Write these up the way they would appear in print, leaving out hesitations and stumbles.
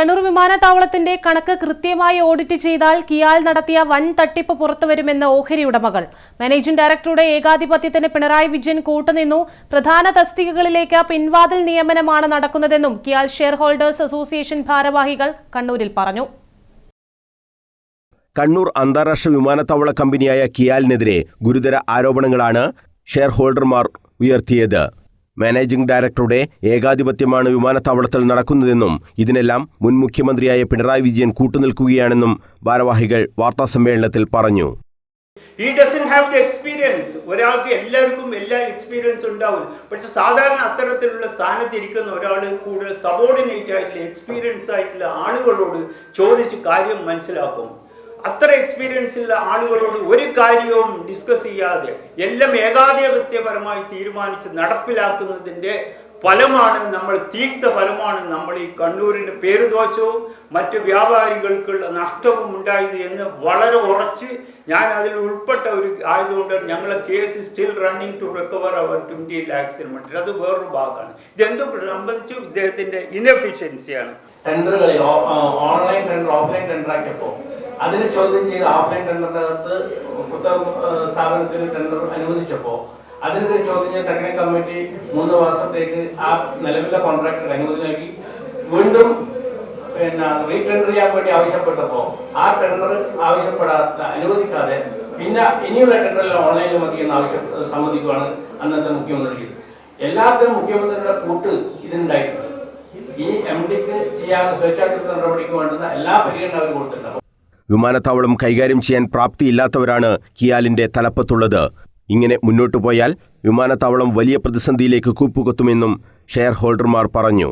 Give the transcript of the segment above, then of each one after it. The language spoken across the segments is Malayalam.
കണ്ണൂർ വിമാനത്താവളത്തിന്റെ കണക്ക് കൃത്യമായി ഓഡിറ്റ് ചെയ്താൽ കിയാൽ നടത്തിയ വൻ തട്ടിപ്പ് പുറത്തുവരുമെന്ന് ഓഹരി ഉടമകൾ. മാനേജിംഗ് ഡയറക്ടറുടെ ഏകാധിപത്യത്തിന് പിണറായി വിജയൻ കൂട്ടുനിന്നു. പ്രധാന തസ്തികകളിലേക്ക് പിൻവാതിൽ നിയമനമാണ് നടക്കുന്നതെന്നും കിയാൽ ഷെയർ ഹോൾഡേഴ്സ് അസോസിയേഷൻ ഭാരവാഹികൾ കണ്ണൂരിൽ പറഞ്ഞു. കണ്ണൂർ അന്താരാഷ്ട്ര വിമാനത്താവള കമ്പനിയായ കിയാലിനെതിരെ ഗുരുതര ആരോപണങ്ങളാണ് ഷെയർ ഹോൾഡർമാർ ഉയർത്തിയത്. മാനേജിംഗ് ഡയറക്ടറുടെ ഏകാധിപത്യമാണ് വിമാനത്താവളത്തിൽ നടക്കുന്നതെന്നും ഇതിനെല്ലാം മുൻ മുഖ്യമന്ത്രിയായ പിണറായി വിജയൻ കൂട്ടുനിൽക്കുകയാണെന്നും ഭാരവാഹികൾ വാർത്താസമ്മേളനത്തിൽ പറഞ്ഞു. ഒരാൾക്ക് എല്ലാവർക്കും എല്ലാ എക്സ്പീരിയൻസ് ഉണ്ടാവും. പക്ഷെ സാധാരണ അത്തരത്തിലുള്ള സ്ഥാനത്തിരിക്കുന്ന ഒരാൾ കൂടുതൽ സബോർഡിനേറ്റ് ആയിട്ടുള്ള എക്സ്പീരിയൻസ് ആയിട്ടുള്ള ആളുകളോട് ചോദിച്ച് കാര്യം മനസ്സിലാക്കും. അത്ര എക്സ്പീരിയൻസ് ഉള്ള ആളുകളോട് ഒരു കാര്യവും ഡിസ്കസ് ചെയ്യാതെ എല്ലാം ഏകാധിപത്യപരമായി തീരുമാനിച്ച് നടപ്പിലാക്കുന്നതിൻ്റെ ഫലമാണ് തീർത്ത ഫലമാണ് നമ്മൾ ഈ കണ്ണൂരിൻ്റെ പേരുദോഷവും മറ്റ് വ്യാപാരികൾക്കുള്ള നഷ്ടവും ഉണ്ടായത് എന്ന് വളരെ ഉറച്ച് ഞാൻ അതിൽ ഉൾപ്പെട്ട ഒരു ആയതുകൊണ്ട് ഞങ്ങളെ case still running to recover our 20 lakhs അത് വേറൊരു ഭാഗമാണ്. ഇതെന്ത് സംബന്ധിച്ചു ഇദ്ദേഹത്തിൻ്റെ ഇൻഎഫിഷ്യൻസിയാണ്. ടെൻഡറുകളിൽ ഓൺലൈൻ ടെൻഡർ ഓഫ്ലൈൻ ടെൻഡർ ആക്കിയപ്പോൾ അതിനെ ചോദ്യം ചെയ്ത് ഓഫ്ലൈൻ ടെൻഡറിനകത്ത് സ്ഥാപനത്തിന് ടെൻഡർ അനുവദിച്ചപ്പോൾ അതിനെതിരെ ചോദ്യം ചെയ്ത് ടെക്നിക്കൽ കമ്മിറ്റി 3 വർഷത്തേക്ക് ആ നിലവിലെ കോൺട്രാക്ടർ അനുമതി നൽകി. വീണ്ടും റീടെൻഡർ ചെയ്യാൻ വേണ്ടി ആവശ്യപ്പെട്ടപ്പോൾ ആ ടെൻഡർ അനുവദിക്കാതെ പിന്നെ ഇനിയുള്ള ടെൻഡറിൽ ഓൺലൈനിൽ മതി എന്ന് സമ്മതിക്കുകയാണ് അന്നത്തെ മുഖ്യമന്ത്രി. എല്ലാത്തിനും മുഖ്യമന്ത്രിയുടെ കൂട്ട് ഇതിനുണ്ടായിട്ടുണ്ട്. ഈ MD-ക്ക് ചെയ്യാൻ സ്വേച്ഛാധിപത്യ നടപടിക്ക് വേണ്ടുന്ന എല്ലാ പരിഗണന അവർ കൊടുത്തിട്ടുണ്ട്. വിമാനത്താവളം കൈകാര്യം ചെയ്യാൻ പ്രാപ്തിയില്ലാത്തവരാണ് കിയാലിന്റെ തലപ്പത്തുള്ളത്. ഇങ്ങനെ മുന്നോട്ടു പോയാൽ വിമാനത്താവളം വലിയ പ്രതിസന്ധിയിലേക്ക് കൂപ്പുകുത്തുമെന്നും ഷെയർ ഹോൾഡർമാർ പറഞ്ഞു.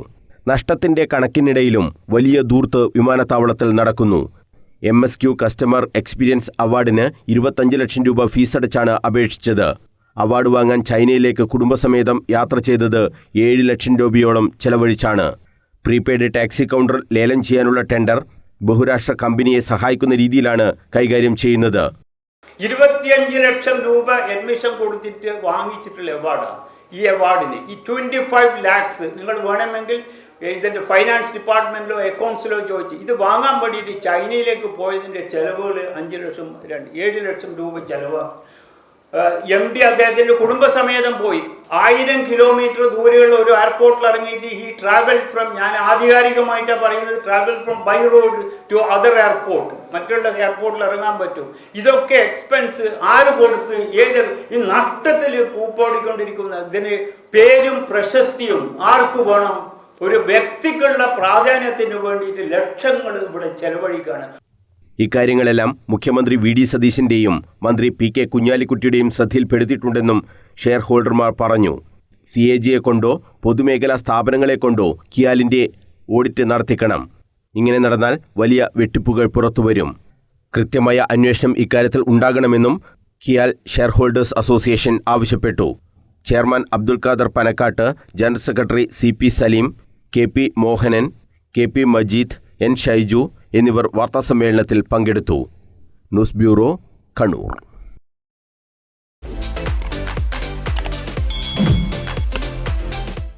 നഷ്ടത്തിന്റെ കണക്കിനിടയിലും വലിയ ധൂർത്ത് വിമാനത്താവളത്തിൽ നടക്കുന്നു. MSQ കസ്റ്റമർ എക്സ്പീരിയൻസ് അവാർഡിന് 25 ലക്ഷം രൂപ ഫീസടച്ചാണ് അപേക്ഷിച്ചത്. അവാർഡ് വാങ്ങാൻ ചൈനയിലേക്ക് കുടുംബസമേതം യാത്ര ചെയ്തത് 7 ലക്ഷം രൂപയോളം ചെലവഴിച്ചാണ്. പ്രീപെയ്ഡ് ടാക്സി കൗണ്ടർ ലേലം ചെയ്യാനുള്ള ടെൻഡർ ബഹുരാഷ്ട്ര കമ്പനിയെ സഹായിക്കുന്ന രീതിയിലാണ് കൈകാര്യം ചെയ്യുന്നത്. 25 ലക്ഷം രൂപ അഡ്മിഷൻ കൊടുത്തിട്ട് വാങ്ങിച്ചിട്ടുള്ള അവാർഡാണ്. ഈ അവാർഡിന് ഈ 25 lakhs നിങ്ങൾ വേണമെങ്കിൽ ഇതിൻ്റെ ഫൈനാൻസ് ഡിപ്പാർട്ട്മെൻറ്റിലോ അക്കൗണ്ട്സിലോ ചോദിച്ച് ഇത് വാങ്ങാൻ വേണ്ടിയിട്ട് ചൈനയിലേക്ക് പോയതിൻ്റെ ചിലവുകൾ 7 ലക്ഷം രൂപ ചിലവാണ്. MD അദ്ദേഹത്തിൻ്റെ കുടുംബസമേതം പോയി 1000 കിലോമീറ്റർ ദൂരെയുള്ള ഒരു എയർപോർട്ടിൽ ഇറങ്ങിയിട്ട് ഈ ട്രാവൽ ഫ്രം, ഞാൻ ആധികാരികമായിട്ടാണ് പറയുന്നത്, travel from by road to other airport, മറ്റുള്ള എയർപോർട്ടിൽ ഇറങ്ങാൻ പറ്റും. ഇതൊക്കെ എക്സ്പെൻസ് ആര് കൊടുത്ത് ഈ നഷ്ടത്തിൽ കൂപ്പോടിക്കൊണ്ടിരിക്കുന്ന ഇതിന് പേരും പ്രശസ്തിയും ആർക്ക് വേണം? ഒരു വ്യക്തികളുടെ പ്രാധാന്യത്തിന് വേണ്ടിയിട്ട് ലക്ഷങ്ങൾ ഇവിടെ ചെലവഴിക്കുകയാണ്. ഇക്കാര്യങ്ങളെല്ലാം മുഖ്യമന്ത്രി VD സതീശന്റെയും മന്ത്രി PK കുഞ്ഞാലിക്കുട്ടിയുടെയും ശ്രദ്ധയിൽപ്പെടുത്തിയിട്ടുണ്ടെന്നും ഷെയർ ഹോൾഡർമാർ പറഞ്ഞു. CAG-യെ കൊണ്ടോ പൊതുമേഖലാ സ്ഥാപനങ്ങളെ കൊണ്ടോ കിയാലിന്റെ ഓഡിറ്റ് നടത്തിക്കണം. ഇങ്ങനെ നടന്നാൽ വലിയ വെട്ടിപ്പുകൾ പുറത്തുവരും. കൃത്യമായ അന്വേഷണം ഇക്കാര്യത്തിൽ ഉണ്ടാകണമെന്നും കിയാൽ ഷെയർ ഹോൾഡേഴ്സ് അസോസിയേഷൻ ആവശ്യപ്പെട്ടു. Chairman Abdul Khader Panakkad, general secretary CP Saleem, KP Mohanan, KP Majeed, N Shaiju എന്നിവർ വാർത്താസമ്മേളനത്തിൽ പങ്കെടുത്തു. News bureau, Kannur.